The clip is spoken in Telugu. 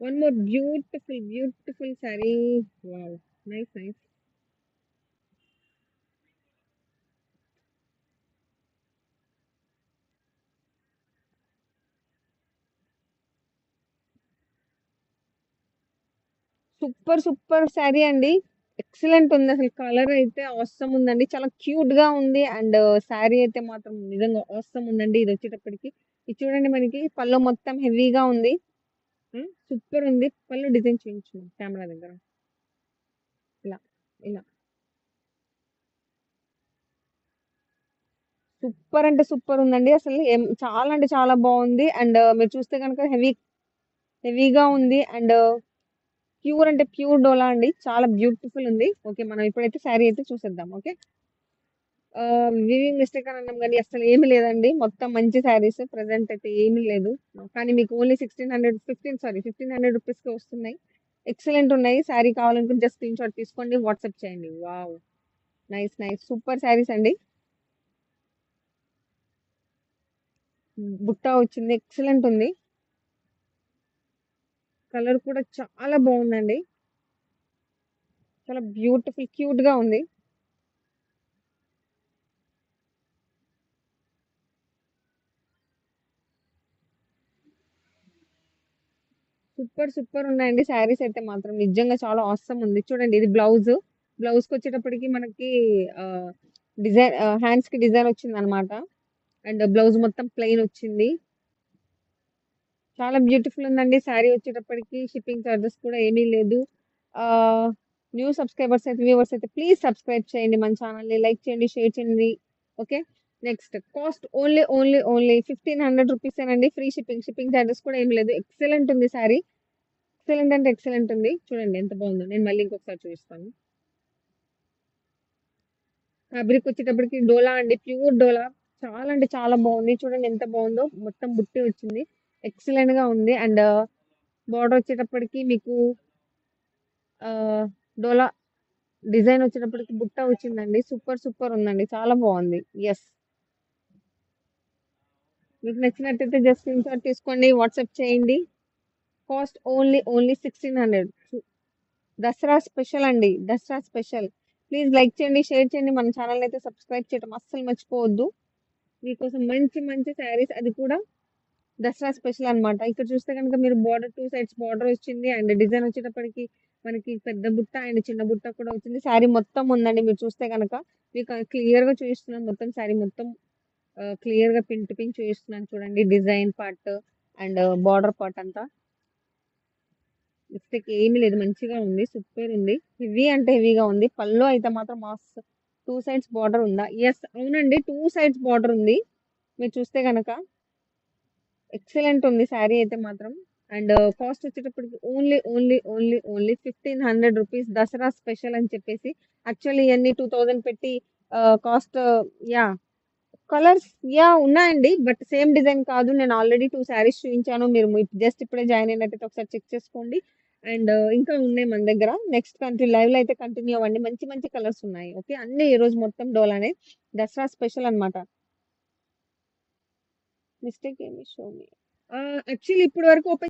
One more beautiful beautiful sari. Wow, nice nice. Super super sari అండి. ఎక్సలెంట్ ఉంది, అసలు కలర్ అయితే అవసరం ఉందండి, చాలా క్యూట్ గా ఉంది. అండ్ శారీ అయితే మాత్రం నిజంగా అవసరం ఉందండి. ఇది వచ్చేటప్పటికి ఇది చూడండి, మనకి పళ్ళు మొత్తం హెవీగా ఉంది. సూపర్ ఉంది. పళ్ళు డిజైన్ చేయించు కెమెరా దగ్గర. ఇలా ఇలా సూపర్ అంటే సూపర్ ఉందండి. అసలు చాలా అంటే చాలా బాగుంది. అండ్ మీరు చూస్తే కనుక హెవీగా ఉంది. అండ్ ప్యూర్ అంటే ప్యూర్ డోలా అండి, చాలా బ్యూటిఫుల్ ఉంది. ఓకే, మనం ఇప్పుడైతే శారీ అయితే చూసేద్దాం. ఓకే, వివింగ్ మిస్టేక్ అని అన్నాం కానీ అసలు ఏమి లేదండి. మొత్తం మంచి శారీస్, ప్రెసెంట్ అయితే ఏమీ లేదు. కానీ మీకు ఓన్లీ 1500 రూపీస్కి వస్తున్నాయి. ఎక్సలెంట్ ఉన్నాయి. శారీ కావాలనుకుంటే జస్ట్ స్క్రీన్ షాట్ తీసుకోండి, వాట్సాప్ చేయండి. Wow, nice nice, super saris అండి. బుట్ట వచ్చింది, ఎక్సలెంట్ ఉంది. కలర్ కూడా చాలా బాగుందండి, చాలా బ్యూటిఫుల్ క్యూట్ గా ఉంది. సూపర్ సూపర్ ఉన్నాయండి శారీస్ అయితే మాత్రం, నిజంగా చాలా అవసరం ఉంది. చూడండి, ఇది బ్లౌజ్. బ్లౌజ్ కి వచ్చేటప్పటికి మనకి డిజైన్, హ్యాండ్స్ కి డిజైన్ వచ్చింది అనమాట. అండ్ బ్లౌజ్ మొత్తం ప్లెయిన్ వచ్చింది. చాలా బ్యూటిఫుల్ ఉందండి శారీ వచ్చేటప్పటికి. షిప్పింగ్ చార్జెస్ కూడా ఏమీ లేదు. ఆ న్యూ సబ్స్క్రైబర్స్ అయితే, వ్యూవర్స్ అయితే ప్లీజ్ సబ్స్క్రైబ్ చేయండి మన ఛానల్ని, లైక్ చేయండి, షేర్ చేయండి. Okay, next cost only only only 1500 rupees ఏనండి. ఫ్రీ షిప్పింగ్, షిప్పింగ్ చార్జెస్ కూడా ఏం లేదు. ఎక్సలెంట్ ఉంది శారీ, ఎక్సలెంట్ అంటే ఎక్సలెంట్ ఉంది. చూడండి ఎంత బాగుందో, నేను మళ్ళీ ఇంకొకసారి చూపిస్తాను. ఫ్యాబ్రిక్ వచ్చేటప్పటికి డోలా అండి, ప్యూర్ డోలా. చాలా అంటే చాలా బాగుంది. చూడండి ఎంత బాగుందో, మొత్తం బుట్టి వచ్చింది, ఎక్సలెంట్ గా ఉంది. అండ్ బార్డర్ వచ్చేటప్పటికి మీకు ఆ డోలా డిజైన్ వచ్చేటప్పటికి బుట్ట వచ్చిందండి. సూపర్ సూపర్ ఉందండి, చాలా బాగుంది. ఎస్, మీకు నచ్చినట్టయితే జస్ట్ స్క్రీన్ షాట్ తీసుకోండి, వాట్సాప్ చేయండి. Cost only only 1600. Dasara special అండి, దసరా స్పెషల్. ప్లీజ్ లైక్ చేయండి, షేర్ చేయండి, మన ఛానల్ అయితే సబ్స్క్రైబ్ చేయడం అస్సలు మర్చిపోవద్దు. మీకోసం మంచి మంచి శారీస్, అది కూడా దసరా స్పెషల్ అన్నమాట. ఇక్కడ చూస్తే కనుక మీరు బార్డర్, టూ సైడ్స్ బార్డర్ వచ్చింది. అండ్ డిజైన్ వచ్చేటప్పటికి మనకి పెద్ద బుట్ట అండ్ చిన్న బుట్ట కూడా వచ్చింది. శారీ మొత్తం ఉందండి, మీరు చూస్తే కనుక మీకు క్లియర్ గా చూపిస్తున్నాను. మొత్తం శారీ మొత్తం క్లియర్ గా పిన్ టు పిన్ చూపిస్తున్నాను. చూడండి, design part and border part అంతా మిస్టేక్ ఏమీ లేదు, మంచిగా ఉంది, సూపర్ ఉంది. హెవీ అంటే హెవీగా ఉంది. పళ్ళు అయితే మాత్రం మాస్. టూ సైడ్స్ బార్డర్ ఉందా? ఎస్, అవునండి, టూ సైడ్స్ బార్డర్ ఉంది. మీరు చూస్తే కనుక ఎక్సలెంట్ ఉంది శారీ అయితే మాత్రం. అండ్ కాస్ట్ వచ్చేటప్పటికి only only only only 1500 rupees, Dasara special అని చెప్పేసి. యాక్చువల్లీ ఇవన్నీ 2000 పెట్టి కాస్ట్. యా, కలర్స్ యా ఉన్నాయండి, బట్ సేమ్ డిజైన్ కాదు. నేను ఆల్రెడీ టూ శారీస్ చూపించాను, మీరు జస్ట్ ఇప్పుడే జాయిన్ అయినట్టయితే ఒకసారి చెక్ చేసుకోండి. అండ్ ఇంకా ఉన్నాయి మన దగ్గర. నెక్స్ట్ కంట్రీ లైవ్ లో అయితే కంటిన్యూ అవ్వండి, మంచి మంచి కలర్స్ ఉన్నాయి. ఓకే, అన్ని ఈ రోజు మొత్తం డోలానే, దసరా స్పెషల్ అన్నమాట. మిస్టేక్ ఏమి షో మీ యాక్చువల్లీ ఇప్పటి వరకు ఓపెన్